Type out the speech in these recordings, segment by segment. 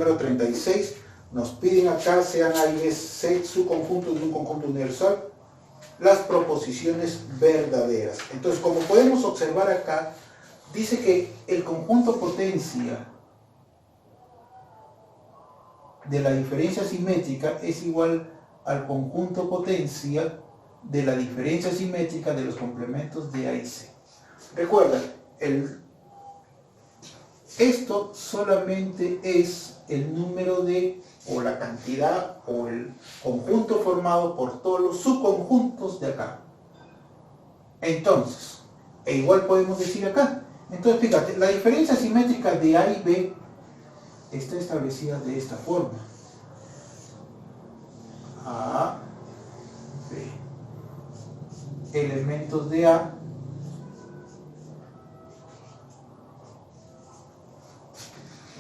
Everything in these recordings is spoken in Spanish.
número 36, nos piden acá, sean A y B subconjuntos de un conjunto universal, las proposiciones verdaderas. Entonces, como podemos observar acá, dice que el conjunto potencia de la diferencia simétrica es igual al conjunto potencia de la diferencia simétrica de los complementos de A y C. Recuerda, esto solamente es el número de, o la cantidad, o el conjunto formado por todos los subconjuntos de acá. Entonces, igual podemos decir acá. Entonces, fíjate, la diferencia simétrica de A y B está establecida de esta forma. A, B. Elementos de A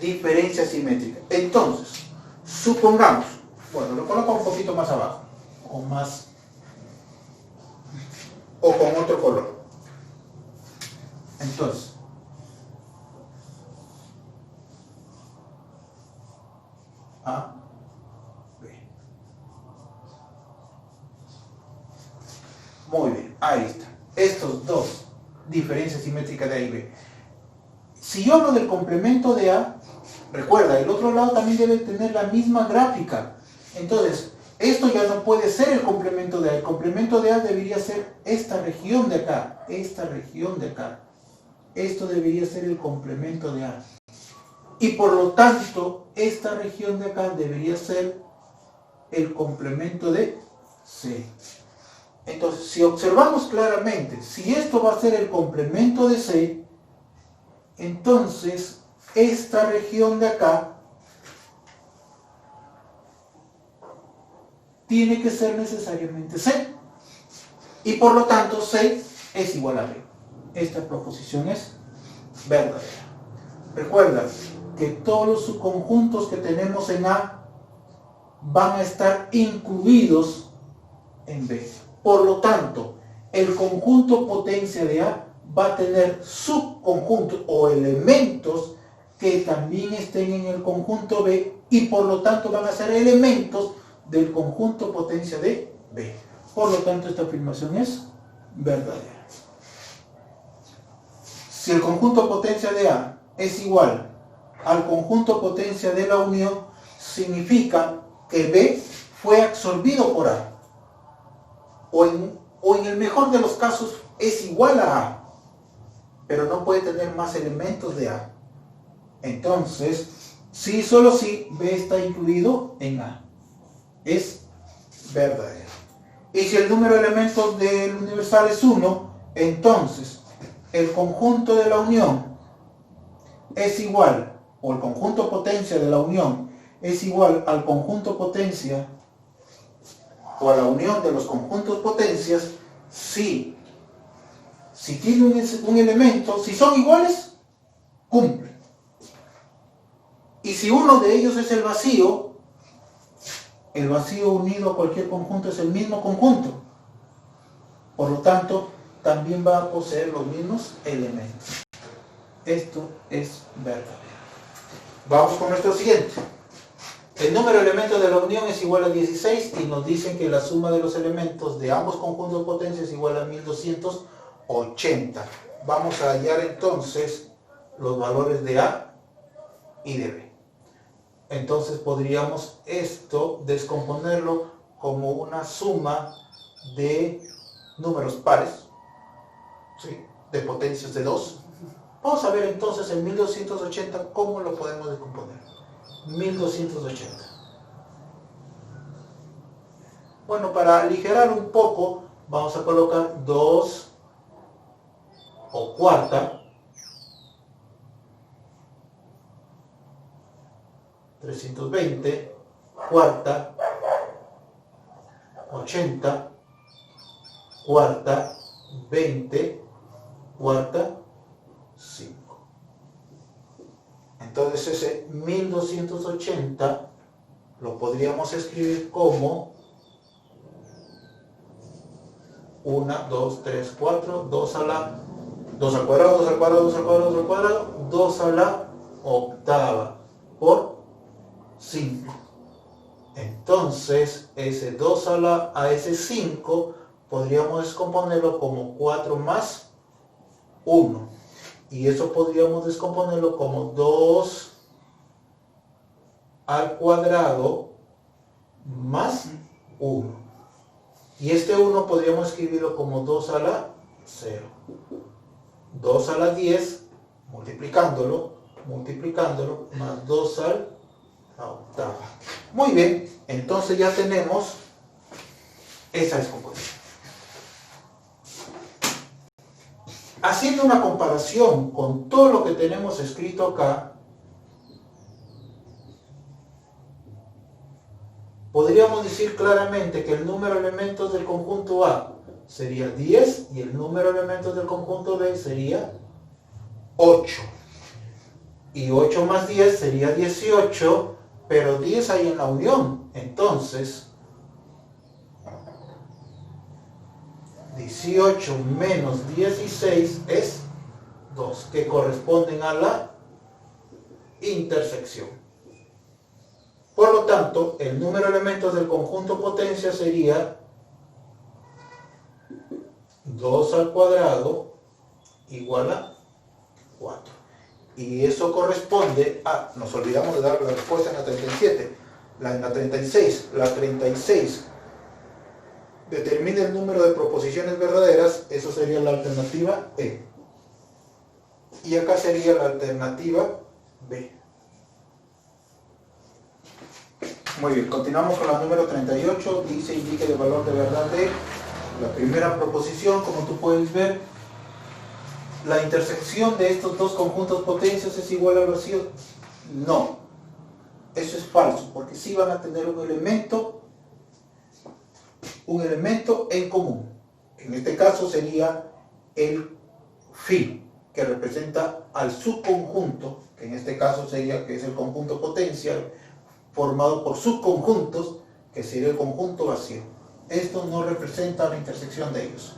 diferencia simétrica. Entonces, supongamos, bueno, lo coloco un poquito más abajo, o con otro color. Entonces, A, B. Muy bien, ahí está. Estos dos diferencias simétricas de A y B. Si yo hablo del complemento de A, recuerda, el otro lado también debe tener la misma gráfica. Entonces, esto ya no puede ser el complemento de A. El complemento de A debería ser esta región de acá, esta región de acá. Esto debería ser el complemento de A. Y por lo tanto, esta región de acá debería ser el complemento de C. Entonces, si observamos claramente, si esto va a ser el complemento de C, entonces esta región de acá tiene que ser necesariamente C. Y por lo tanto, C es igual a B. Esta proposición es verdadera. Recuerda que todos los subconjuntos que tenemos en A van a estar incluidos en B. Por lo tanto, el conjunto potencia de A va a tener subconjuntos o elementos que también estén en el conjunto B y por lo tanto van a ser elementos del conjunto potencia de B. Por lo tanto, esta afirmación es verdadera. Si el conjunto potencia de A es igual al conjunto potencia de la unión, significa que B fue absorbido por A. O en el mejor de los casos es igual a A, pero no puede tener más elementos de A. Entonces, sí, solo si B está incluido en A. Es verdadero. Y si el número de elementos del universal es 1, entonces el conjunto de la unión es igual, o el conjunto potencia de la unión es igual al conjunto potencia o a la unión de los conjuntos potencias si tiene un elemento, si son iguales, cumple. Y si uno de ellos es el vacío unido a cualquier conjunto es el mismo conjunto. Por lo tanto, también va a poseer los mismos elementos. Esto es verdadero. Vamos con nuestro siguiente. El número de elementos de la unión es igual a 16 y nos dicen que la suma de los elementos de ambos conjuntos de potencia es igual a 1280. Vamos a hallar entonces los valores de A y de B. Entonces podríamos esto descomponerlo como una suma de números pares, ¿sí?, de potencias de 2. Vamos a ver entonces el 1280 cómo lo podemos descomponer. 1280. Bueno, para aligerar un poco, vamos a colocar 2 o cuarta, 320, cuarta, 80, cuarta, 20, cuarta, 5. Entonces ese 1280 lo podríamos escribir como 1, 2, 3, 4, 2 a la 2 al cuadrado, 2 al cuadrado, 2 al cuadrado, 2 al cuadrado, 2 a la octava por 5. Entonces, ese 2 a ese 5 podríamos descomponerlo como 4 más 1. Y eso podríamos descomponerlo como 2 al cuadrado más 1. Y este 1 podríamos escribirlo como 2 a la 0. 2 a la 10, multiplicándolo, más 2 a la octava. Muy bien, entonces ya tenemos esa descomposición. Haciendo una comparación con todo lo que tenemos escrito acá, podríamos decir claramente que el número de elementos del conjunto A sería 10 y el número de elementos del conjunto B sería 8. Y 8 más 10 sería 18, pero 10 hay en la unión. Entonces, 18 menos 16 es 2, que corresponden a la intersección. Por lo tanto, el número de elementos del conjunto potencia sería 2 al cuadrado igual a 4. Y eso corresponde a, nos olvidamos de dar la respuesta en la 37, en la 36. La 36 determina el número de proposiciones verdaderas, eso sería la alternativa E. Y acá sería la alternativa B. Muy bien, continuamos con la número 38, dice indique el valor de verdad de la primera proposición. Como tú puedes ver, la intersección de estos dos conjuntos potencias es igual al vacío. No, eso es falso, porque sí van a tener un elemento en común. En este caso sería el phi, que representa al subconjunto, que en este caso sería que es el conjunto potencial, formado por subconjuntos, que sería el conjunto vacío. Esto no representa la intersección de ellos.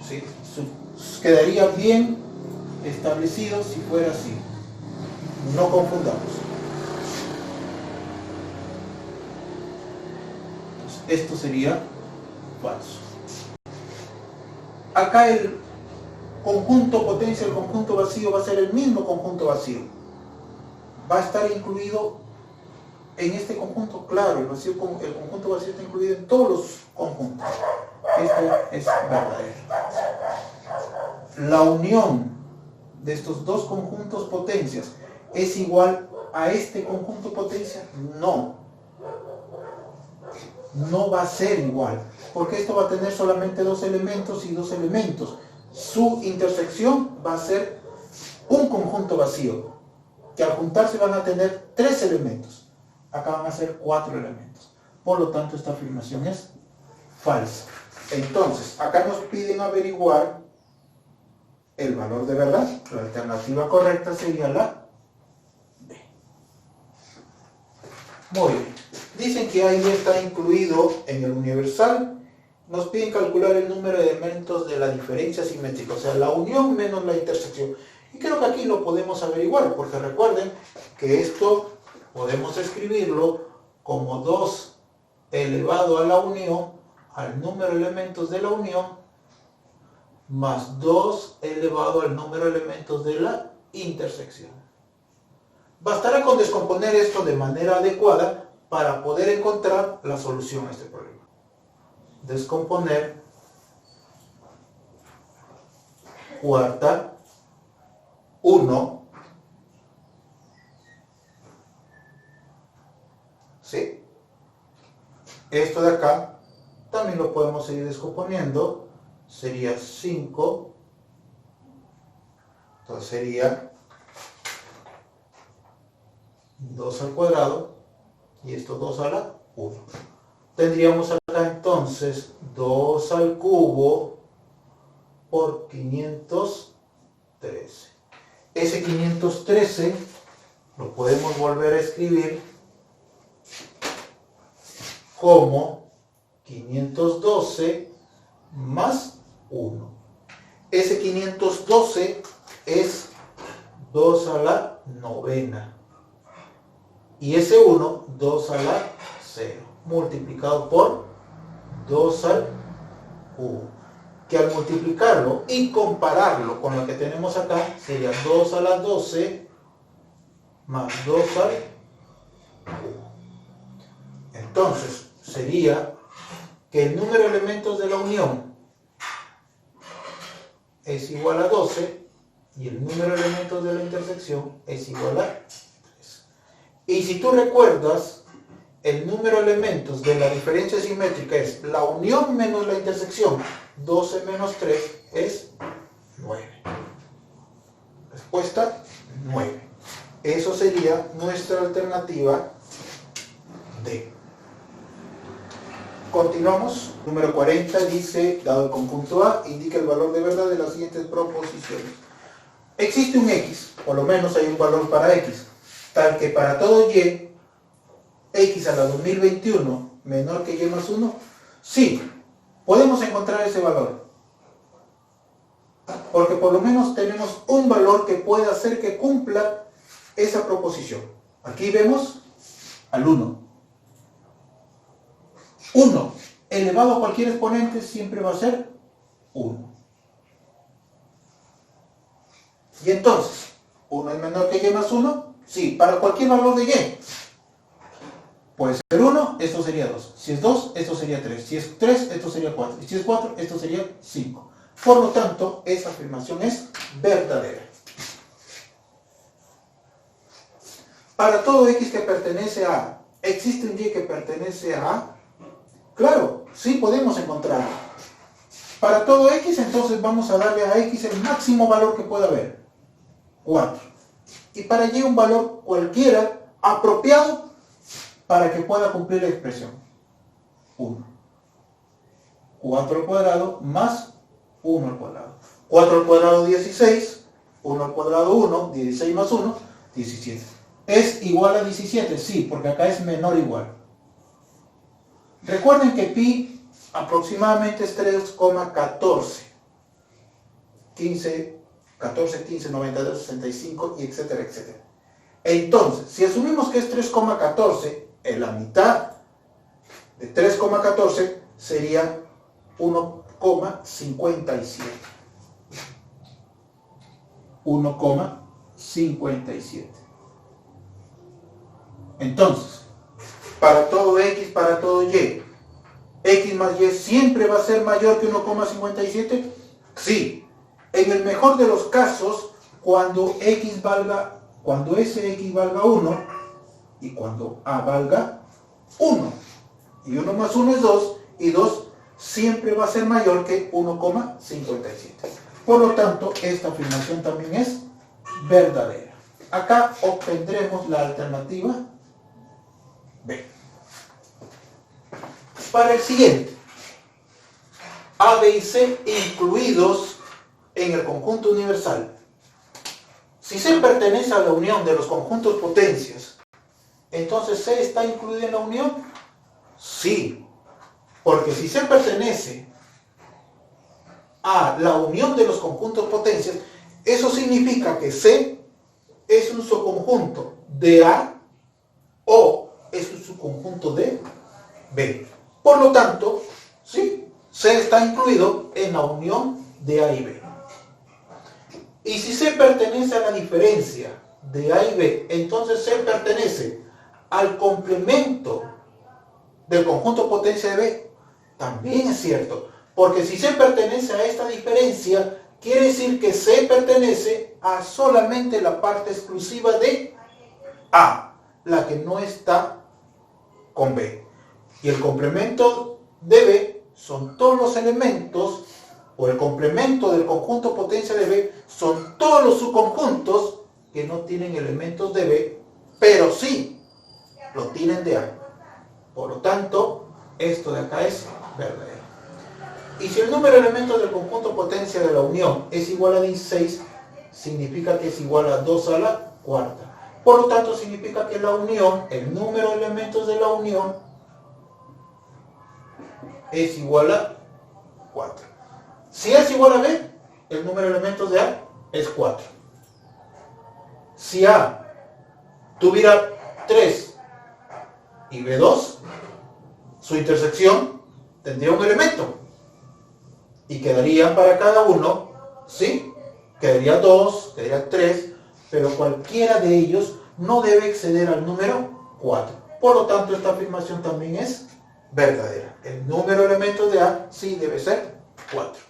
¿Sí? Quedaría bien establecido si fuera así. No confundamos. Entonces, esto sería falso. Acá el conjunto potencia, el conjunto vacío va a ser el mismo conjunto vacío. Va a estar incluido en este conjunto, claro, el conjunto vacío está incluido en todos los conjuntos. Esto es verdadero. La unión de estos dos conjuntos potencias es igual a este conjunto potencia. No va a ser igual, porque esto va a tener solamente dos elementos y dos elementos. Su intersección va a ser un conjunto vacío, que al juntarse van a tener tres elementos. Acá van a ser 4 elementos. Por lo tanto, esta afirmación es falsa. Entonces, acá nos piden averiguar el valor de verdad. La alternativa correcta sería la B. Muy bien. Dicen que A y B está incluido en el universal. Nos piden calcular el número de elementos de la diferencia simétrica, o sea, la unión menos la intersección. Y creo que aquí lo podemos averiguar, porque recuerden que esto podemos escribirlo como 2 elevado a la unión, al número de elementos de la unión, más 2 elevado al número de elementos de la intersección. Bastará con descomponer esto de manera adecuada para poder encontrar la solución a este problema. Descomponer cuarta 1. ¿Sí? Esto de acá también lo podemos seguir descomponiendo. Sería 5. Entonces sería 2 al cuadrado y esto 2 a la 1. Tendríamos acá entonces 2 al cubo por 513. Ese 513 lo podemos volver a escribir como 512 más 1. Ese 512 es 2 a la novena. Y ese 1, 2 a la 0, multiplicado por 2 al 1. Que al multiplicarlo y compararlo con lo que tenemos acá, sería 2 a la 12 más 2 al 1. Entonces, sería que el número de elementos de la unión es igual a 12 y el número de elementos de la intersección es igual a 3. Y si tú recuerdas, el número de elementos de la diferencia simétrica es la unión menos la intersección. 12 menos 3 es 9. Respuesta 9. Eso sería nuestra alternativa D. Continuamos. Número 40 dice, dado el conjunto A, indica el valor de verdad de las siguientes proposiciones. Existe un X, por lo menos hay un valor para X, tal que para todo Y, X a la 2021 menor que Y más 1, sí, podemos encontrar ese valor. Porque por lo menos tenemos un valor que puede hacer que cumpla esa proposición. Aquí vemos al 1. 1 elevado a cualquier exponente siempre va a ser 1. Y entonces, 1 es menor que Y más 1, sí, para cualquier valor de Y. Puede ser 1, esto sería 2. Si es 2, esto sería 3. Si es 3, esto sería 4. Y si es 4, esto sería 5. Por lo tanto, esa afirmación es verdadera. Para todo X que pertenece a A, ¿existe un Y que pertenece a A? Claro, sí podemos encontrarlo. Para todo X, entonces vamos a darle a X el máximo valor que pueda haber. 4. Y para Y un valor cualquiera apropiado para que pueda cumplir la expresión. 1. 4 al cuadrado más 1 al cuadrado. 4 al cuadrado 16, 1 al cuadrado 1, 16 más 1, 17. ¿Es igual a 17? Sí, porque acá es menor o igual. Recuerden que pi aproximadamente es 3,14. 14, 15, 92, 65 y etcétera, etcétera. Entonces, si asumimos que es 3,14, en la mitad de 3,14 sería 1,57. 1,57. Entonces, para todo X, para todo Y, X más Y siempre va a ser mayor que 1,57. Sí, en el mejor de los casos, cuando ese X valga 1 y cuando A valga 1. Y 1 más 1 es 2 y 2 siempre va a ser mayor que 1,57. Por lo tanto, esta afirmación también es verdadera. Acá obtendremos la alternativa B. Para el siguiente, A, B y C incluidos en el conjunto universal. Si C pertenece a la unión de los conjuntos potencias, entonces C está incluido en la unión. Sí, porque si C pertenece a la unión de los conjuntos potencias, eso significa que C es un subconjunto de A o es un subconjunto de B. Por lo tanto, sí, C está incluido en la unión de A y B. Y si C pertenece a la diferencia de A y B, entonces C pertenece al complemento del conjunto potencia de B. También es cierto, porque si C pertenece a esta diferencia, quiere decir que C pertenece a solamente la parte exclusiva de A, la que no está con B. Y el complemento de B son todos los elementos, o el complemento del conjunto potencia de B son todos los subconjuntos que no tienen elementos de B, pero sí lo tienen de A. Por lo tanto, esto de acá es verdadero. Y si el número de elementos del conjunto potencia de la unión es igual a 16, significa que es igual a 2 a la cuarta. Por lo tanto, significa que la unión, el número de elementos de la unión, es igual a 4. Si A es igual a B, el número de elementos de A es 4. Si A tuviera 3 y B2, su intersección tendría un elemento. Y quedarían para cada uno, ¿sí? Quedaría 2, quedaría 3, pero cualquiera de ellos no debe exceder al número 4. Por lo tanto, esta afirmación también es verdadera. El número de elementos de A sí debe ser 4.